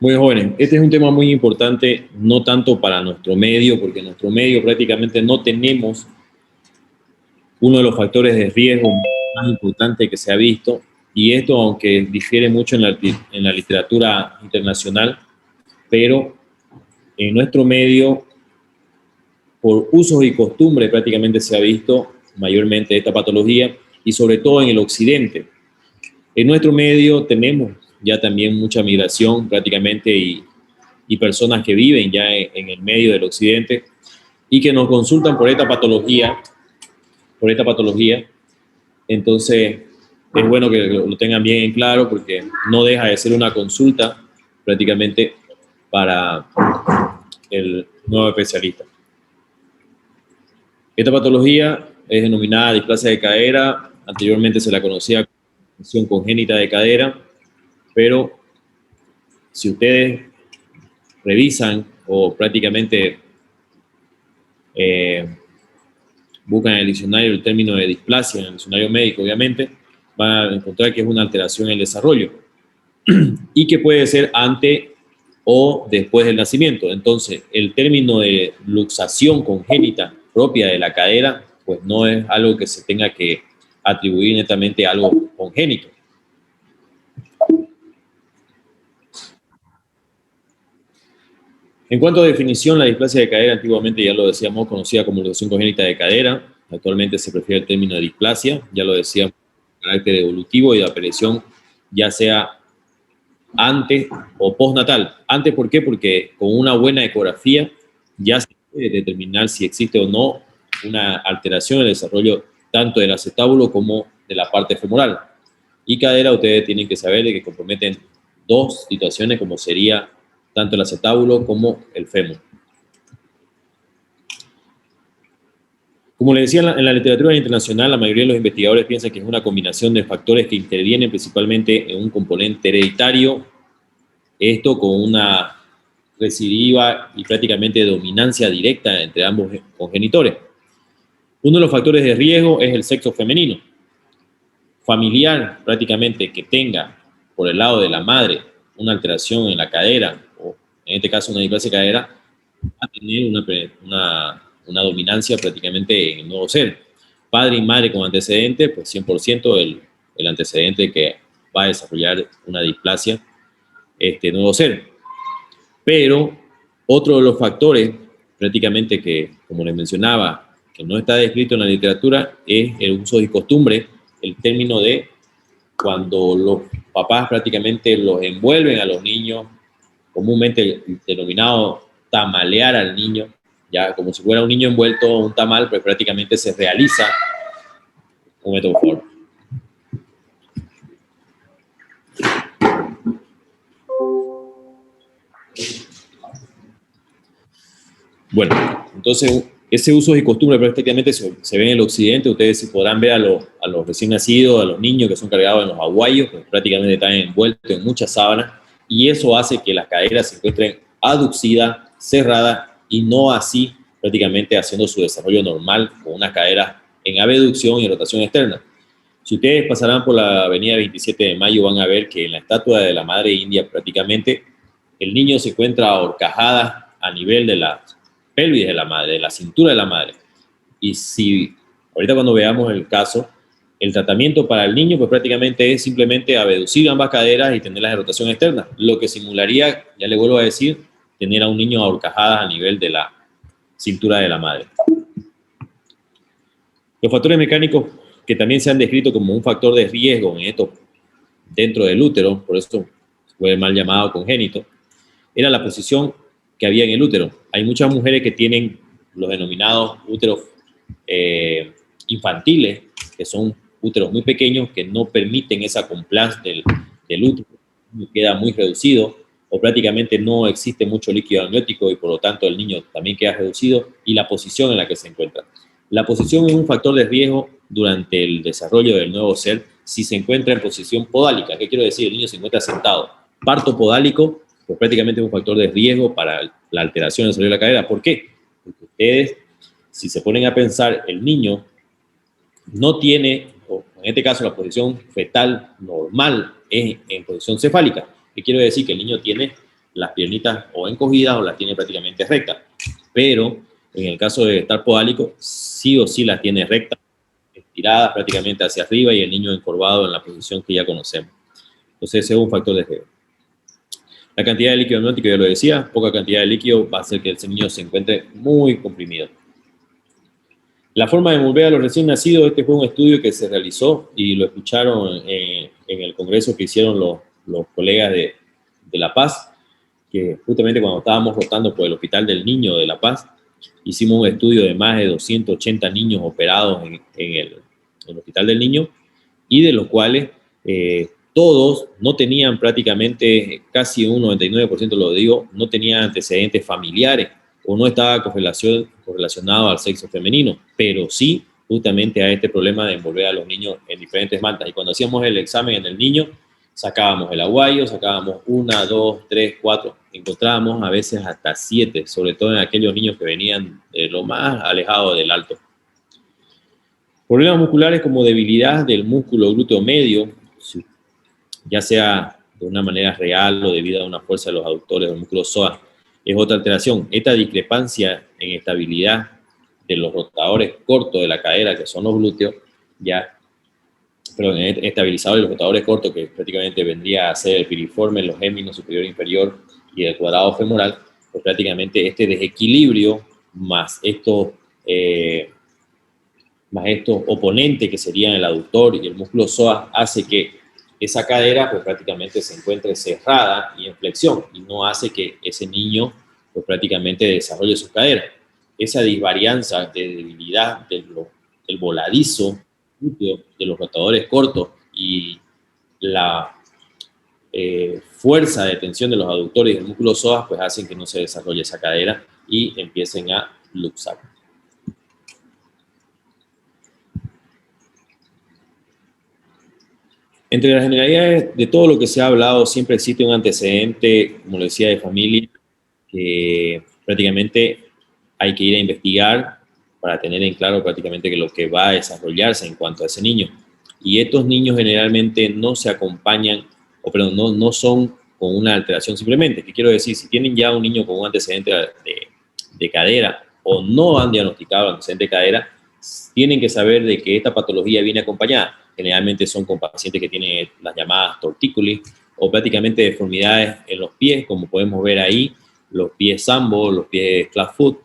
Muy jóvenes. Este es un tema muy importante, no tanto para nuestro medio, porque en nuestro medio prácticamente no tenemos uno de los factores de riesgo más importantes que se ha visto, y esto, aunque difiere mucho en la literatura internacional, pero en nuestro medio, por usos y costumbres, prácticamente se ha visto mayormente esta patología, y sobre todo en el occidente. En nuestro medio tenemos ya también mucha migración prácticamente y personas que viven ya en el medio del occidente y que nos consultan por esta patología. Entonces, es bueno que lo tengan bien en claro porque no deja de ser una consulta prácticamente para el nuevo especialista. Esta patología es denominada displasia de cadera. Anteriormente se la conocía como lesión congénita de cadera, pero si ustedes revisan o prácticamente buscan en el diccionario el término de displasia, en el diccionario médico obviamente, van a encontrar que es una alteración en el desarrollo y que puede ser antes o después del nacimiento. Entonces, el término de luxación congénita propia de la cadera, pues no es algo que se tenga que atribuir netamente a algo congénito. En cuanto a definición, la displasia de cadera antiguamente, ya lo decíamos, conocida como luxación congénita de cadera. Actualmente se prefiere el término de displasia, ya lo decíamos, carácter evolutivo y de aparición ya sea antes o postnatal. Antes, ¿por qué? Porque con una buena ecografía ya se puede determinar si existe o no una alteración en el desarrollo tanto del acetábulo como de la parte femoral. Y cadera, ustedes tienen que saber de que comprometen dos situaciones como sería tanto el acetábulo como el fémur. Como les decía, en la literatura internacional, la mayoría de los investigadores piensan que es una combinación de factores que intervienen principalmente en un componente hereditario, esto con una recidiva y prácticamente dominancia directa entre ambos congenitores. Uno de los factores de riesgo es el sexo femenino. Familiar, prácticamente, que tenga por el lado de la madre una alteración en la cadera, o en este caso una displasia de cadera, va a tener una dominancia prácticamente en el nuevo ser. Padre y madre con antecedente, pues 100% el antecedente que va a desarrollar una displasia nuevo ser. Pero otro de los factores prácticamente que, como les mencionaba, que no está descrito en la literatura es el uso y costumbre, el término de cuando los papás prácticamente los envuelven a los niños, comúnmente denominado tamalear al niño, ya como si fuera un niño envuelto en un tamal, pues prácticamente se realiza un método por favor. Bueno, entonces ese uso y costumbre prácticamente se ve en el occidente. Ustedes podrán ver a los recién nacidos, a los niños que son cargados en los aguayos, pues prácticamente están envueltos en muchas sábanas, y eso hace que las caderas se encuentren aducidas, cerradas, y no así prácticamente haciendo su desarrollo normal con unas caderas en abducción y rotación externa. Si ustedes pasarán por la avenida 27 de Mayo, van a ver que en la estatua de la Madre India prácticamente el niño se encuentra ahorcajada a nivel de la pelvis de la madre, de la cintura de la madre. Y si ahorita cuando veamos el caso, el tratamiento para el niño pues prácticamente es simplemente abducir ambas caderas y tenerlas de rotación externa, lo que simularía, ya le vuelvo a decir, tener a un niño ahorcajada a nivel de la cintura de la madre. Los factores mecánicos que también se han descrito como un factor de riesgo en esto dentro del útero, por eso fue mal llamado congénito, era la posición que había en el útero. Hay muchas mujeres que tienen los denominados úteros infantiles, que son úteros muy pequeños que no permiten esa compliance del útero, queda muy reducido o prácticamente no existe mucho líquido amniótico y por lo tanto el niño también queda reducido, y la posición en la que se encuentra. La posición es un factor de riesgo durante el desarrollo del nuevo ser si se encuentra en posición podálica. ¿Qué quiero decir? El niño se encuentra sentado. Parto podálico, pues prácticamente es un factor de riesgo para la alteración del desarrollo de la cadera. ¿Por qué? Porque ustedes, si se ponen a pensar, el niño no tiene, o en este caso la posición fetal normal es en posición cefálica. ¿Qué quiero decir? Que el niño tiene las piernitas o encogidas o las tiene prácticamente rectas. Pero en el caso de estar podálico, sí o sí las tiene rectas, estiradas prácticamente hacia arriba y el niño encorvado en la posición que ya conocemos. Entonces ese es un factor de riesgo. La cantidad de líquido amniótico, ya lo decía, poca cantidad de líquido va a hacer que ese niño se encuentre muy comprimido. La forma de envolver a los recién nacidos, este fue un estudio que se realizó y lo escucharon en el congreso que hicieron los colegas de La Paz, que justamente cuando estábamos rotando por el Hospital del Niño de La Paz, hicimos un estudio de más de 280 niños operados en el Hospital del Niño y de los cuales todos no tenían prácticamente, casi un 99% lo digo, no tenían antecedentes familiares o no estaba correlacionado al sexo femenino, pero sí justamente a este problema de envolver a los niños en diferentes mantas. Y cuando hacíamos el examen en el niño, sacábamos el aguayo, sacábamos 1, 2, 3, 4, encontrábamos a veces hasta 7, sobre todo en aquellos niños que venían de lo más alejado del alto. Problemas musculares como debilidad del músculo glúteo medio, ya sea de una manera real o debido a una fuerza de los aductores del músculo psoas, es otra alteración. Esta discrepancia en estabilidad de los rotadores cortos de la cadera, que son los glúteos, estabilizadores de los rotadores cortos, que prácticamente vendría a ser el piriforme, los géminos superior e inferior y el cuadrado femoral, pues prácticamente este desequilibrio más estos oponentes que serían el aductor y el músculo psoas hace que esa cadera pues prácticamente se encuentre cerrada y en flexión y no hace que ese niño pues prácticamente desarrolle su cadera. Esa disvarianza de debilidad del voladizo de los rotadores cortos y la fuerza de tensión de los aductores y del músculo psoas pues hacen que no se desarrolle esa cadera y empiecen a luxar. Entre las generalidades de todo lo que se ha hablado, siempre existe un antecedente, como lo decía, de familia, que prácticamente hay que ir a investigar para tener en claro prácticamente que lo que va a desarrollarse en cuanto a ese niño. Y estos niños generalmente no se acompañan, no son con una alteración simplemente. ¿Qué quiero decir? Si tienen ya un niño con un antecedente de cadera o no han diagnosticado el antecedente de cadera, tienen que saber de que esta patología viene acompañada. Generalmente son con pacientes que tienen las llamadas tortícolis o prácticamente deformidades en los pies, como podemos ver ahí, los pies Sambo, los pies Clubfoot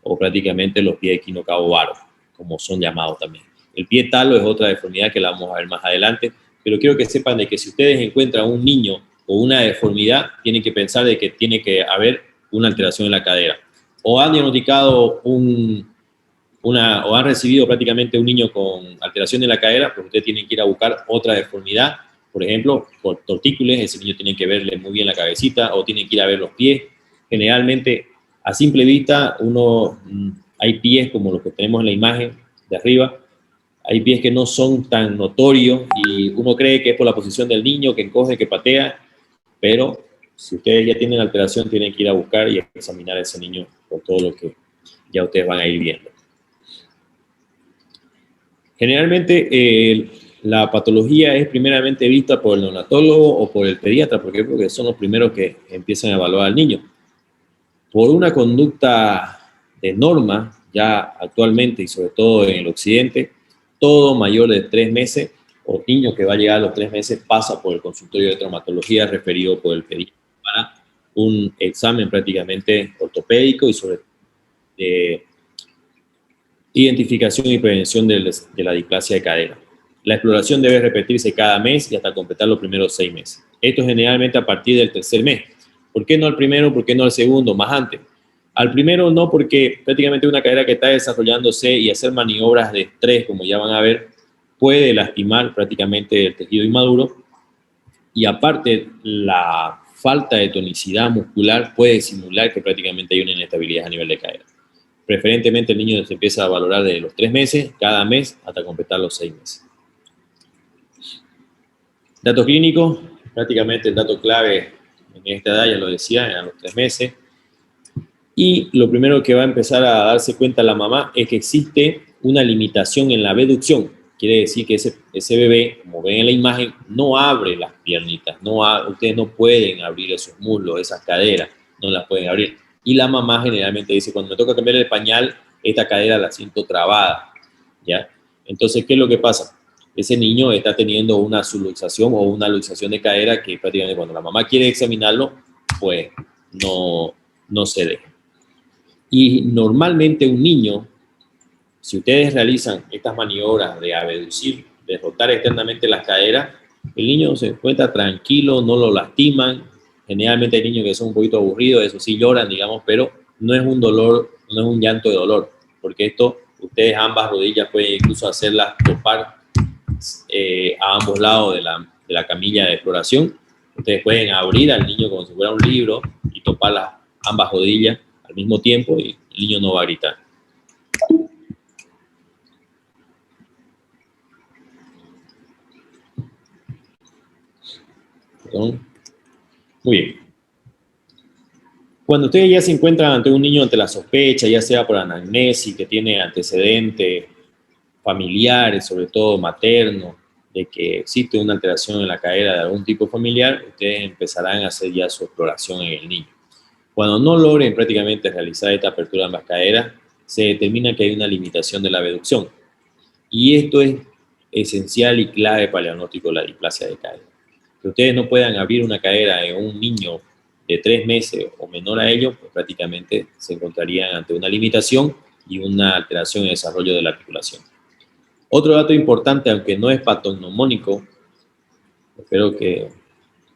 o prácticamente los pies equinocabovaro, como son llamados también. El pie talo es otra deformidad que la vamos a ver más adelante, pero quiero que sepan de que si ustedes encuentran un niño con una deformidad, tienen que pensar de que tiene que haber una alteración en la cadera. O han diagnosticado o han recibido prácticamente un niño con alteración de la cadera, pues ustedes tienen que ir a buscar otra deformidad, por ejemplo, por tortícolis, ese niño tiene que verle muy bien la cabecita, o tiene que ir a ver los pies. Generalmente, a simple vista, hay pies como los que tenemos en la imagen de arriba, hay pies que no son tan notorios y uno cree que es por la posición del niño, que encoge, que patea, pero si ustedes ya tienen alteración, tienen que ir a buscar y examinar a ese niño por todo lo que ya ustedes van a ir viendo. Generalmente la patología es primeramente vista por el neonatólogo o por el pediatra, porque son los primeros que empiezan a evaluar al niño. Por una conducta de norma, ya actualmente y sobre todo en el occidente, todo mayor de 3 meses o niño que va a llegar a los 3 meses pasa por el consultorio de traumatología referido por el pediatra para un examen prácticamente ortopédico y sobre identificación y prevención de la displasia de cadera. La exploración debe repetirse cada mes y hasta completar los primeros 6 meses. Esto generalmente a partir del 3er mes. ¿Por qué no al primero? ¿Por qué no al segundo? Más antes. Al primero no, porque prácticamente una cadera que está desarrollándose y hacer maniobras de estrés, como ya van a ver, puede lastimar prácticamente el tejido inmaduro. Y aparte, la falta de tonicidad muscular puede simular que prácticamente hay una inestabilidad a nivel de cadera. Preferentemente el niño se empieza a valorar de los 3 meses, cada mes, hasta completar los 6 meses. Datos clínicos, prácticamente el dato clave en esta edad, ya lo decía, a los 3 meses. Y lo primero que va a empezar a darse cuenta la mamá es que existe una limitación en la abducción. quiere decir que ese bebé, como ven en la imagen, no abre las piernitas, ustedes no pueden abrir esos muslos, esas caderas, no las pueden abrir. Y la mamá generalmente dice, cuando me toca cambiar el pañal, esta cadera la siento trabada, ¿ya? Entonces, ¿qué es lo que pasa? Ese niño está teniendo una subluxación o una luxación de cadera que prácticamente cuando la mamá quiere examinarlo, pues no se deja. Y normalmente un niño, si ustedes realizan estas maniobras de abducir, de rotar externamente las caderas, el niño se encuentra tranquilo, no lo lastiman. Generalmente hay niños que son un poquito aburridos, eso sí lloran, digamos, pero no es un dolor, no es un llanto de dolor, porque esto, ustedes ambas rodillas pueden incluso hacerlas topar a ambos lados de la camilla de exploración. Ustedes pueden abrir al niño como si fuera un libro y topar ambas rodillas al mismo tiempo y el niño no va a gritar. Perdón. Muy bien. Cuando ustedes ya se encuentran ante un niño ante la sospecha, ya sea por anamnesis, que tiene antecedentes familiares, sobre todo maternos, de que existe una alteración en la cadera de algún tipo familiar, ustedes empezarán a hacer ya su exploración en el niño. Cuando no logren prácticamente realizar esta apertura de ambas caderas, se determina que hay una limitación de la abducción. Y esto es esencial y clave para el diagnóstico de la displasia de cadera. Que ustedes no puedan abrir una cadera en un niño de 3 meses o menor a ello, pues prácticamente se encontrarían ante una limitación y una alteración en el desarrollo de la articulación. Otro dato importante, aunque no es patognomónico, espero que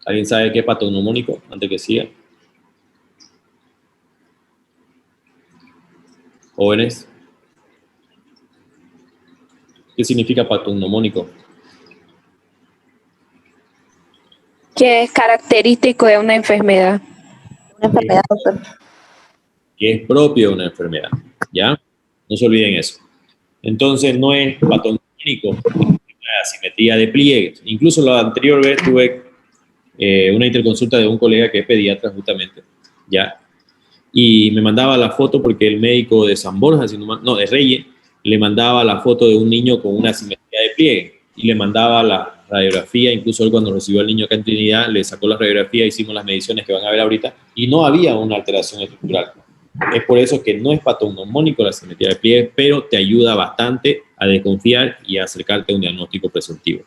alguien sabe qué es patognomónico antes que siga. Jóvenes, ¿qué significa patognomónico? Que es característico de una enfermedad. Una enfermedad, doctor. Que es propio de una enfermedad, ¿ya? No se olviden eso. Entonces, no es patognomónico, es una asimetría de pliegues. Incluso la anterior vez tuve una interconsulta de un colega que es pediatra justamente, ¿ya? Y me mandaba la foto porque el médico de San Borja, de Reyes, le mandaba la foto de un niño con una asimetría de pliegue y le mandaba la radiografía. Incluso él, cuando recibió al niño acá en Trinidad, le sacó la radiografía, hicimos las mediciones que van a ver ahorita y no había una alteración estructural. Es por eso que no es patognomónico la asimetría de pliegue, pero te ayuda bastante a desconfiar y a acercarte a un diagnóstico presuntivo.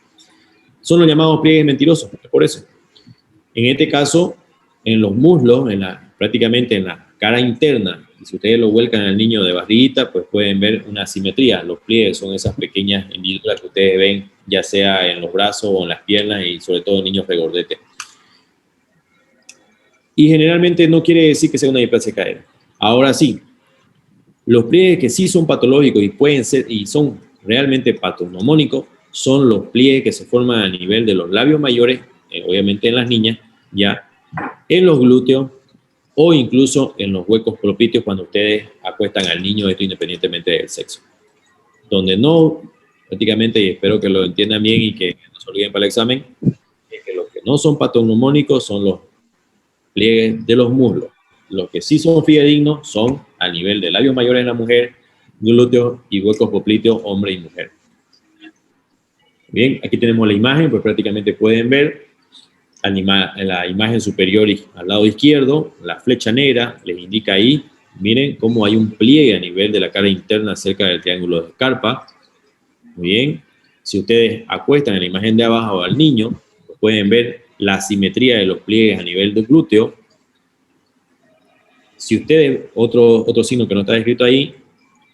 Son los llamados pliegues mentirosos, es por eso. En este caso, en los muslos, prácticamente en la cara interna, y si ustedes lo vuelcan al niño de barriguita, pues pueden ver una asimetría. Los pliegues son esas pequeñas hendiduras que ustedes ven, ya sea en los brazos o en las piernas, y sobre todo en niños regordetes. Y generalmente no quiere decir que sea una displasia de cadera. Ahora sí, los pliegues que sí son patológicos y pueden ser y son realmente patognomónicos son los pliegues que se forman a nivel de los labios mayores, obviamente en las niñas, ya en los glúteos o incluso en los huecos propicios cuando ustedes acuestan al niño, esto independientemente del sexo. Donde no, prácticamente, y espero que lo entiendan bien y que no se olviden para el examen, es que los que no son patognomónicos son los pliegues de los muslos. Los que sí son fidedignos son a nivel de labios mayores en la mujer, glúteos y huecos popliteos, hombre y mujer. Bien, aquí tenemos la imagen, pues prácticamente pueden ver en la imagen superior y al lado izquierdo, la flecha negra les indica ahí, miren cómo hay un pliegue a nivel de la cara interna cerca del triángulo de Scarpa. Muy bien, si ustedes acuestan en la imagen de abajo al niño, pues pueden ver la asimetría de los pliegues a nivel del glúteo. Si ustedes, otro signo que no está escrito ahí,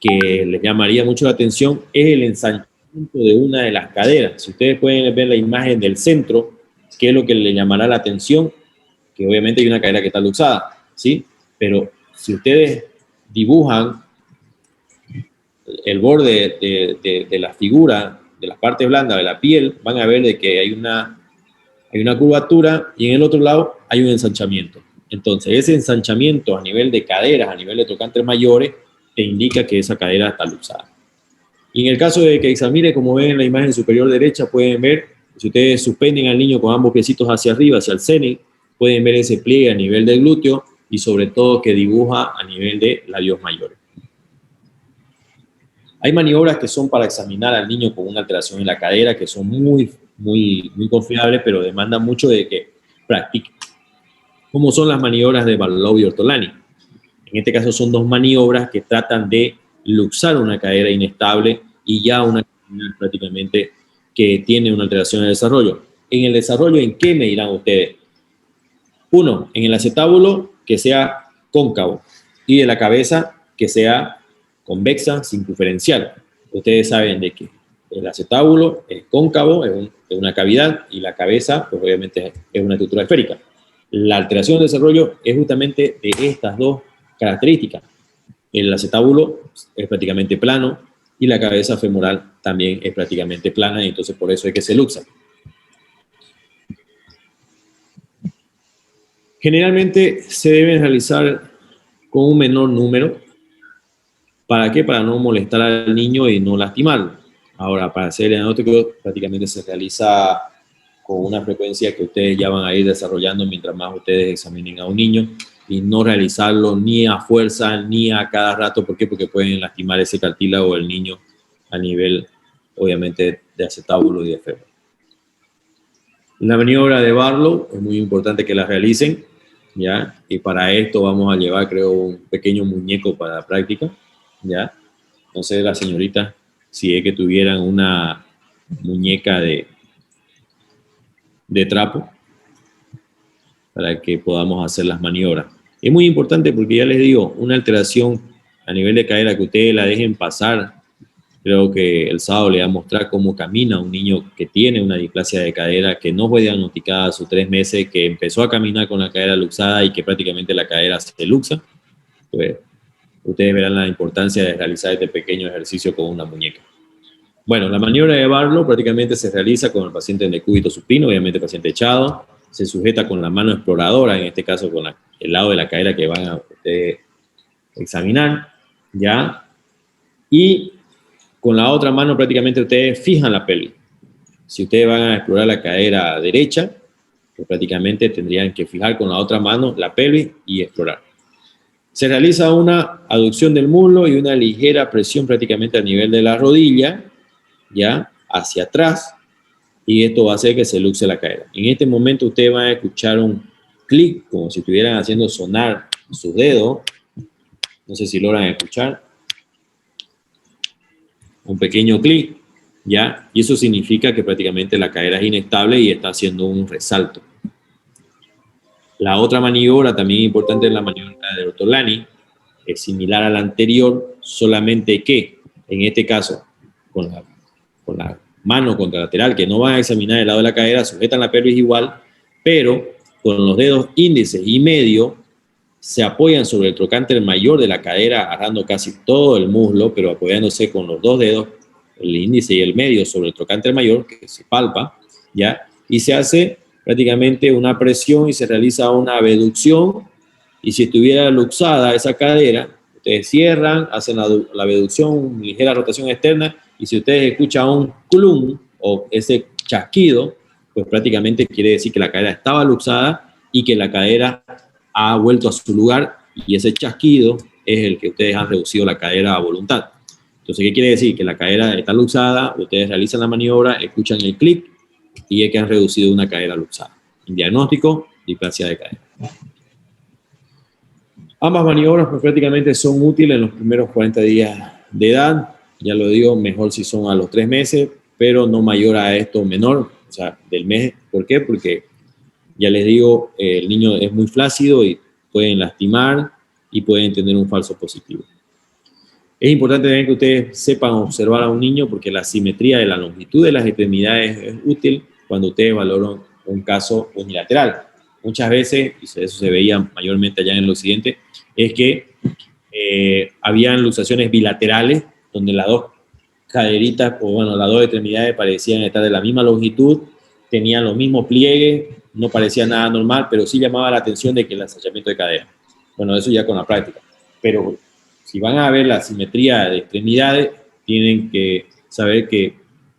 que les llamaría mucho la atención, es el ensanchamiento de una de las caderas. Si ustedes pueden ver la imagen del centro, ¿qué es lo que le llamará la atención? Que obviamente hay una cadera que está luxada, ¿sí? Pero si ustedes dibujan el borde de la figura, de la parte blanda de la piel, van a ver de que hay una curvatura y en el otro lado hay un ensanchamiento. Entonces, ese ensanchamiento a nivel de caderas, a nivel de trocantes mayores, te indica que esa cadera está luxada. Y en el caso de que examine, como ven en la imagen superior derecha, pueden ver, si ustedes suspenden al niño con ambos piecitos hacia arriba, hacia el cenit, pueden ver ese pliegue a nivel del glúteo y sobre todo que dibuja a nivel de labios mayores. Hay maniobras que son para examinar al niño con una alteración en la cadera, que son muy confiables, pero demandan mucho de que practique. ¿Cómo son las maniobras de Barlow y Ortolani? En este caso son dos maniobras que tratan de luxar una cadera inestable y ya una cadera prácticamente que tiene una alteración en el desarrollo. En el desarrollo, ¿en qué me dirán ustedes? Uno, en el acetábulo que sea cóncavo y de la cabeza que sea convexa, circunferencial. Ustedes saben de que el acetábulo es cóncavo, es una cavidad, y la cabeza, pues obviamente es una estructura esférica. La alteración del desarrollo es justamente de estas dos características. El acetábulo es prácticamente plano y la cabeza femoral también es prácticamente plana, y entonces por eso es que se luxa. Generalmente se deben realizar con un menor número. ¿Para qué? Para no molestar al niño y no lastimarlo. Ahora, para hacer el diagnóstico prácticamente se realiza con una frecuencia que ustedes ya van a ir desarrollando mientras más ustedes examinen a un niño, y no realizarlo ni a fuerza ni a cada rato. ¿Por qué? Porque pueden lastimar ese cartílago del niño a nivel, obviamente, de acetábulo y de fémur. La maniobra de Barlow es muy importante que la realicen, ¿ya? Y para esto vamos a llevar, creo, un pequeño muñeco para la práctica, ¿ya? No sé, la señorita, si es que tuvieran una muñeca de trapo para que podamos hacer las maniobras. Es muy importante porque ya les digo, una alteración a nivel de cadera que ustedes la dejen pasar. Creo que el sábado le voy a mostrar cómo camina un niño que tiene una displasia de cadera, que no fue diagnosticada a sus 3 meses, que empezó a caminar con la cadera luxada y que prácticamente la cadera se luxa. Pues ustedes verán la importancia de realizar este pequeño ejercicio con una muñeca. Bueno, la maniobra de Barlow prácticamente se realiza con el paciente en decúbito supino, obviamente el paciente echado, se sujeta con la mano exploradora, en este caso con el lado de la cadera que van a ustedes examinar, ¿ya? Y con la otra mano prácticamente ustedes fijan la pelvis. Si ustedes van a explorar la cadera derecha, pues prácticamente tendrían que fijar con la otra mano la pelvis y explorar. Se realiza una aducción del muslo y una ligera presión prácticamente a nivel de la rodilla, ya, hacia atrás, y esto va a hacer que se luxe la cadera. En este momento ustedes van a escuchar un clic, como si estuvieran haciendo sonar sus dedos. No sé si logran escuchar. Un pequeño clic, ¿ya? Y eso significa que prácticamente la cadera es inestable y está haciendo un resalto. La otra maniobra también importante es la maniobra de Ortolani, es similar a la anterior, solamente que en este caso con la mano contralateral, que no van a examinar el lado de la cadera, sujetan la pelvis igual, pero con los dedos índice y medio se apoyan sobre el trocánter mayor de la cadera, agarrando casi todo el muslo, pero apoyándose con los dos dedos, el índice y el medio, sobre el trocánter mayor, que se palpa, ¿ya? Y se hace prácticamente una presión y se realiza una abducción, y si estuviera luxada esa cadera, ustedes cierran, hacen la abducción, ligera rotación externa, y si ustedes escuchan un clum o ese chasquido, pues prácticamente quiere decir que la cadera estaba luxada y que la cadera ha vuelto a su lugar, y ese chasquido es el que ustedes han reducido la cadera a voluntad. Entonces, ¿qué quiere decir? Que la cadera está luxada, ustedes realizan la maniobra, escuchan el clic y es que han reducido una cadera luxada. En diagnóstico, displasia de cadera. Ambas maniobras pues, prácticamente son útiles en los primeros 40 días de edad. Ya lo digo, mejor si son a los 3 meses, pero no mayor a esto, menor, o sea, del mes. ¿Por qué? Porque ya les digo, el niño es muy flácido y pueden lastimar y pueden tener un falso positivo. Es importante también que ustedes sepan observar a un niño, porque la simetría de la longitud de las extremidades es útil cuando ustedes valoran un caso unilateral. Muchas veces, y eso se veía mayormente allá en el occidente, es que habían luxaciones bilaterales donde las dos caderitas, o bueno, las dos extremidades parecían estar de la misma longitud, tenían los mismos pliegues, no parecía nada normal, pero sí llamaba la atención de que el ensanchamiento de cadera. Bueno, eso ya con la práctica. Pero si van a ver la simetría de extremidades, tienen que saber que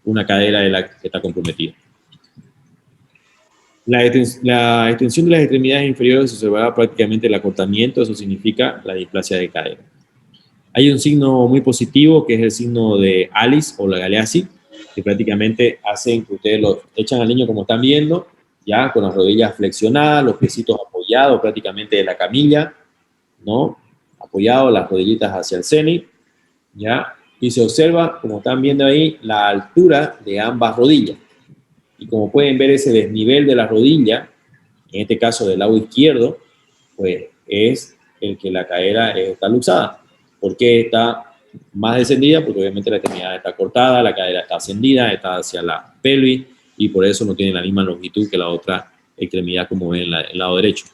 una cadera es la que está comprometida. La extensión de las extremidades inferiores se observará prácticamente el acortamiento, eso significa la displasia de cadera. Hay un signo muy positivo que es el signo de Alice o la Galeazzi, que prácticamente hacen que ustedes lo echan al niño como están viendo, ya con las rodillas flexionadas, los piecitos apoyados prácticamente de la camilla, ¿no? Apoyados, las rodillitas hacia el cenit, ¿ya? Y se observa, como están viendo ahí, la altura de ambas rodillas. Y como pueden ver, ese desnivel de la rodilla, en este caso del lado izquierdo, pues es el que la cadera está luxada. ¿Por qué está más descendida? Porque obviamente la extremidad está cortada, la cadera está ascendida, está hacia la pelvis y por eso no tiene la misma longitud que la otra extremidad como ven en el lado derecho.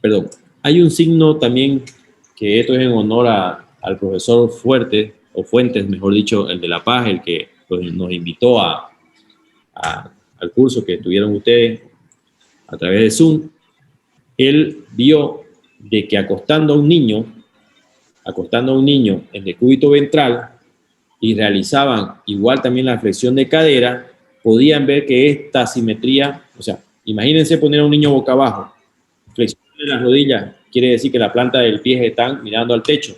Perdón. Hay un signo también que esto es en honor al profesor Fuentes, mejor dicho, el de La Paz, el que pues, nos invitó al curso que tuvieron ustedes a través de Zoom. Él vio de que acostando a un niño en decúbito ventral y realizaban igual también la flexión de cadera, podían ver que esta simetría, o sea, imagínense poner a un niño boca abajo, flexión de las rodillas, quiere decir que la planta del pie están mirando al techo.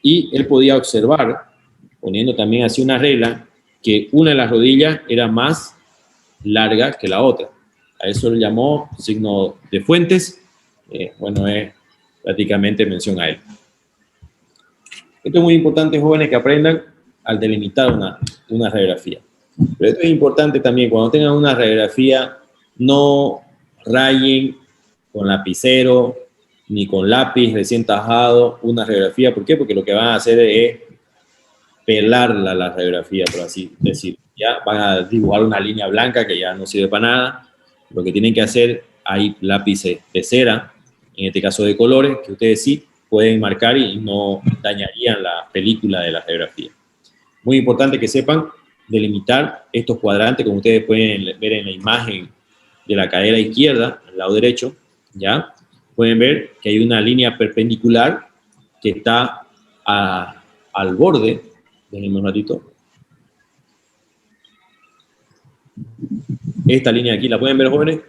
Y él podía observar, poniendo también así una regla, que una de las rodillas era más larga que la otra. A eso le llamó signo de Fuentes. Bueno, es prácticamente mención a él. Esto es muy importante, jóvenes, que aprendan al delimitar una radiografía. Pero esto es importante también, cuando tengan una radiografía, no rayen con lapicero ni con lápiz recién tajado una radiografía. ¿Por qué? Porque lo que van a hacer es pelarla la radiografía, por así decir. Ya van a dibujar una línea blanca que ya no sirve para nada. Lo que tienen que hacer, hay lápices de cera, en este caso de colores, que ustedes sí pueden marcar y no dañarían la película de la radiografía. Muy importante que sepan delimitar estos cuadrantes, como ustedes pueden ver en la imagen de la cadera izquierda, al lado derecho, ¿ya? Pueden ver que hay una línea perpendicular que está al borde. Déjenme un ratito. Esta línea aquí, ¿la pueden ver, jóvenes?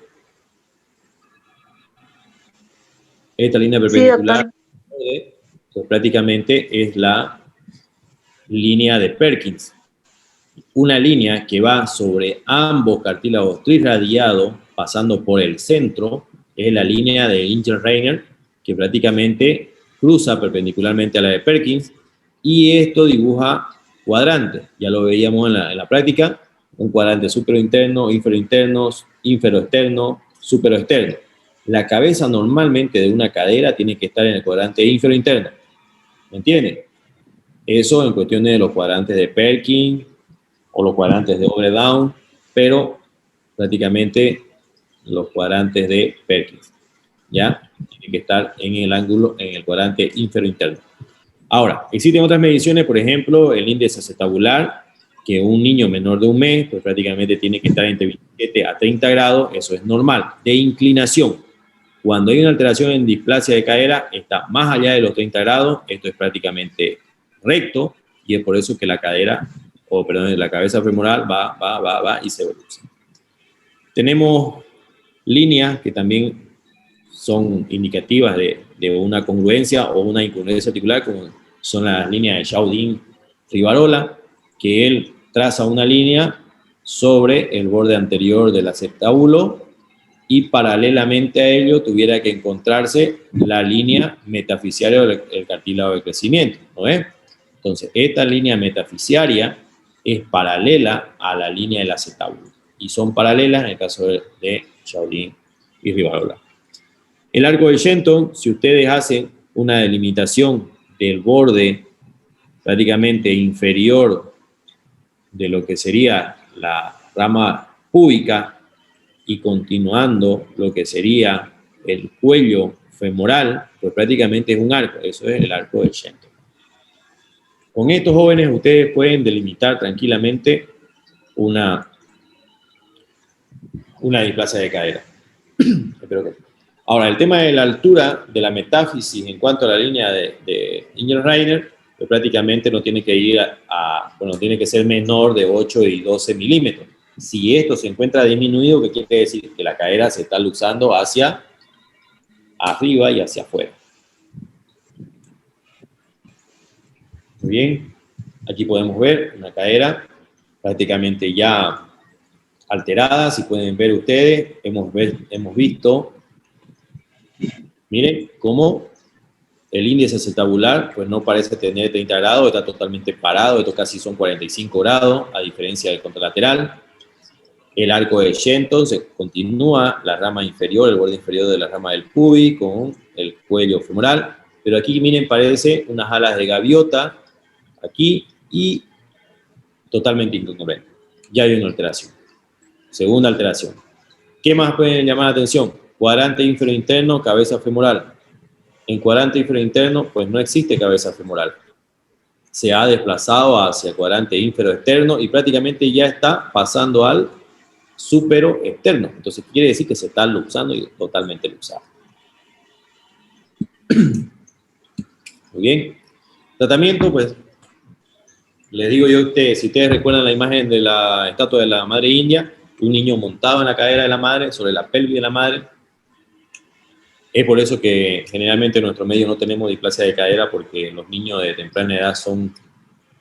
Esta línea perpendicular, sí, pues prácticamente es la línea de Perkins. Una línea que va sobre ambos cartílagos trirradiados, pasando por el centro, es la línea de Ingelheim, que prácticamente cruza perpendicularmente a la de Perkins, y esto dibuja cuadrantes. Ya lo veíamos en la práctica, un cuadrante superointerno, inferointerno, inferoexterno, superoexterno. La cabeza normalmente de una cadera tiene que estar en el cuadrante inferointerno. ¿Me entienden? Eso en cuestiones de los cuadrantes de Perkins o los cuadrantes de Upper-Down, pero prácticamente los cuadrantes de Perkins. ¿Ya? Tiene que estar en el ángulo, en el cuadrante inferointerno. Ahora, existen otras mediciones, por ejemplo, el índice acetabular, que un niño menor de un mes, pues prácticamente tiene que estar entre 27 a 30 grados, eso es normal. De inclinación, cuando hay una alteración en displasia de cadera, está más allá de los 30 grados, esto es prácticamente recto, y es por eso que la cadera, o perdón, la cabeza femoral va y se evoluciona. Tenemos líneas que también son indicativas de una congruencia o una incongruencia articular, como son las líneas de Chaudin-Rivarola, que él traza una línea sobre el borde anterior del acetábulo y paralelamente a ello tuviera que encontrarse la línea metafisiaria del cartílago de crecimiento, ¿no es? Entonces, esta línea metafisiaria es paralela a la línea del acetábulo y son paralelas en el caso de Chaudin y Rivarola. El arco de Shenton, si ustedes hacen una delimitación del borde prácticamente inferior de lo que sería la rama púbica y continuando lo que sería el cuello femoral, pues prácticamente es un arco, eso es el arco de Shenton. Con estos jóvenes ustedes pueden delimitar tranquilamente una displasia de cadera. Espero que... Ahora, el tema de la altura de la metáfisis en cuanto a la línea de Ingelheim, pues prácticamente no tiene que ir bueno, tiene que ser menor de 8 y 12 milímetros. Si esto se encuentra disminuido, ¿qué quiere decir? Que la cadera se está luxando hacia arriba y hacia afuera. Muy bien. Aquí podemos ver una cadera prácticamente ya alterada. Si pueden ver ustedes, hemos visto, miren, cómo el índice acetabular pues no parece tener 30 grados, está totalmente parado, esto casi son 45 grados, a diferencia del contralateral. El arco de Shenton se continúa, la rama inferior, el borde inferior de la rama del pubis con el cuello femoral, pero aquí miren, parece unas alas de gaviota, aquí, y totalmente incongruente. Ya hay una alteración. Segunda alteración. ¿Qué más pueden llamar la atención? Cuadrante ínfero interno, cabeza femoral. En cuadrante ínfero interno, pues no existe cabeza femoral. Se ha desplazado hacia el cuadrante ínfero externo y prácticamente ya está pasando al súpero externo. Entonces quiere decir que se está luxando y totalmente luxado. Muy bien. Tratamiento, pues, les digo yo a ustedes, si ustedes recuerdan la imagen de la estatua de la madre india, un niño montado en la cadera de la madre, sobre la pelvis de la madre. Es por eso que generalmente en nuestro medio no tenemos displasia de cadera, porque los niños de temprana edad son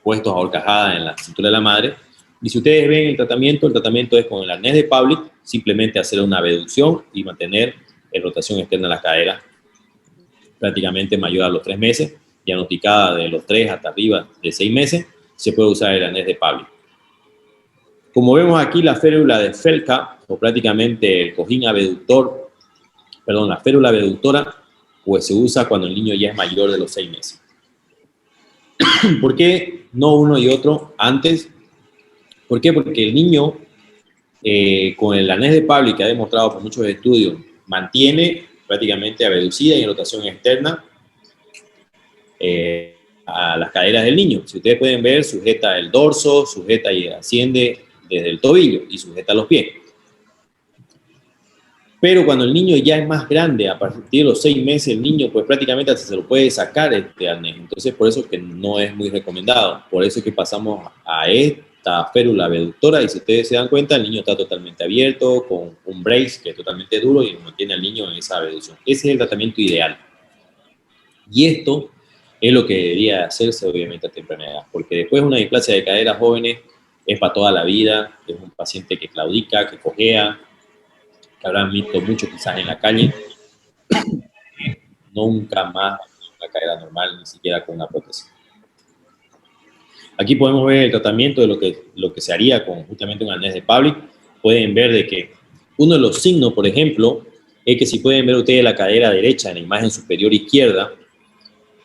puestos a horcajadas en la cintura de la madre. Y si ustedes ven el tratamiento es con el arnés de Pavlik, simplemente hacer una abducción y mantener en rotación externa de la cadera, prácticamente mayor a los 3 meses, diagnosticada de los 3 hasta arriba de 6 meses, se puede usar el arnés de Pavlik. Como vemos aquí, la férula de Felka, o prácticamente el cojín abductor, la férula abductora, pues se usa cuando el niño ya es mayor de los 6 meses. ¿Por qué no uno y otro antes? ¿Por qué? Porque el niño, con el arnés de Pavlik, que ha demostrado por muchos estudios, mantiene prácticamente abducida y en rotación externa a las caderas del niño. Si ustedes pueden ver, sujeta el dorso, sujeta y asciende desde el tobillo y sujeta los pies. Pero cuando el niño ya es más grande, a partir de los 6 meses, el niño pues prácticamente se lo puede sacar este arnés. Entonces por eso que no es muy recomendado. Por eso es que pasamos a esta férula abductora y si ustedes se dan cuenta, el niño está totalmente abierto, con un brace que es totalmente duro y mantiene al niño en esa abducción. Ese es el tratamiento ideal. Y esto es lo que debería hacerse obviamente a temprana edad, porque después una displasia de cadera jóvenes es para toda la vida, es un paciente que claudica, que cojea, que habrán visto mucho quizás en la calle, nunca más una cadera normal, ni siquiera con una prótesis. Aquí podemos ver el tratamiento de lo que se haría con justamente un arnés de Pavlik. Pueden ver de que uno de los signos, por ejemplo, es que si pueden ver ustedes la cadera derecha en la imagen superior izquierda,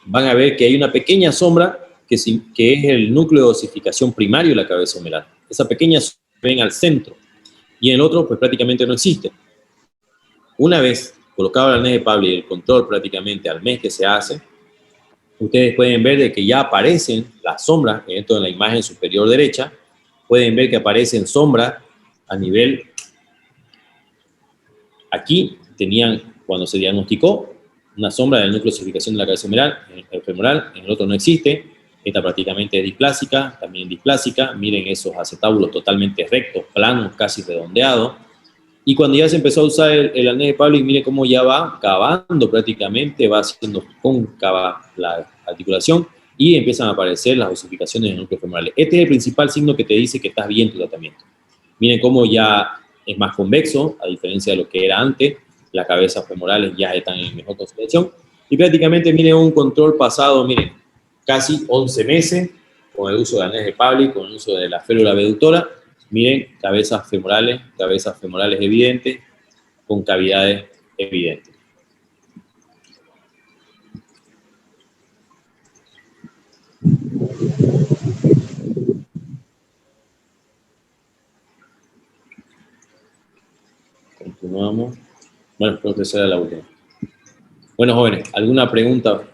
van a ver que hay una pequeña sombra que es el núcleo de osificación primario de la cabeza humeral. Esa pequeña sombra ven al centro y en el otro pues prácticamente no existe. Una vez colocado el arnés de Pavlik y el control prácticamente al mes que se hace, ustedes pueden ver de que ya aparecen las sombras, esto en la imagen superior derecha, pueden ver que aparecen sombras a nivel, aquí tenían, cuando se diagnosticó, una sombra del núcleo de osificación de la cabeza femoral, en el otro no existe, esta prácticamente es displásica, también displásica, miren esos acetábulos totalmente rectos, planos, casi redondeados. Y cuando ya se empezó a usar el arnés de Pavlik, mire cómo ya va cavando prácticamente, va haciendo cóncava la articulación y empiezan a aparecer las osificaciones en el núcleo femoral. Este es el principal signo que te dice que estás bien tu tratamiento. Miren cómo ya es más convexo, a diferencia de lo que era antes. Las cabezas femorales ya están en mejor consolidación. Y prácticamente, miren, un control pasado, miren, casi 11 meses con el uso de arnés de Pavlik, con el uso de la férula abductora. Miren, cabezas femorales evidentes, con cavidades evidentes. Continuamos. Bueno, creo que esa era la última. Bueno, jóvenes, ¿alguna pregunta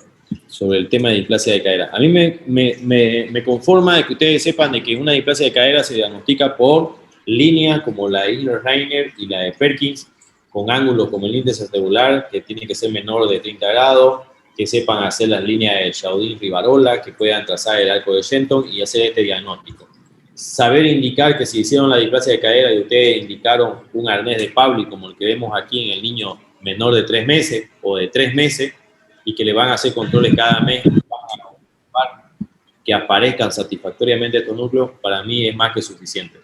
sobre el tema de displasia de cadera? A mí me conforma de que ustedes sepan de que una displasia de cadera se diagnostica por líneas como la de Hiller-Reiner y la de Perkins, con ángulos como el índice acetabular, que tiene que ser menor de 30 grados, que sepan hacer las líneas de Chaudin-Rivarola, que puedan trazar el arco de Shenton y hacer este diagnóstico. Saber indicar que si hicieron la displasia de cadera y ustedes indicaron un arnés de Pavlik, como el que vemos aquí en el niño menor de 3 meses o de 3 meses, y que le van a hacer controles cada mes, van a comprobar que aparezcan satisfactoriamente estos núcleos, para mí es más que suficiente.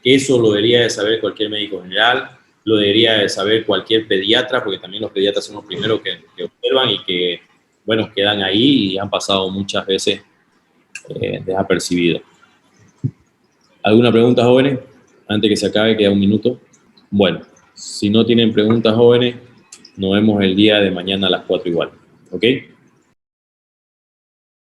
Eso lo debería de saber cualquier médico general, lo debería de saber cualquier pediatra, porque también los pediatras son los primeros que observan y que, bueno, quedan ahí y han pasado muchas veces desapercibidos. ¿Alguna pregunta, jóvenes? Antes que se acabe, queda un minuto. Bueno, si no tienen preguntas, jóvenes, nos vemos el día de mañana a las 4 igual. ¿Ok?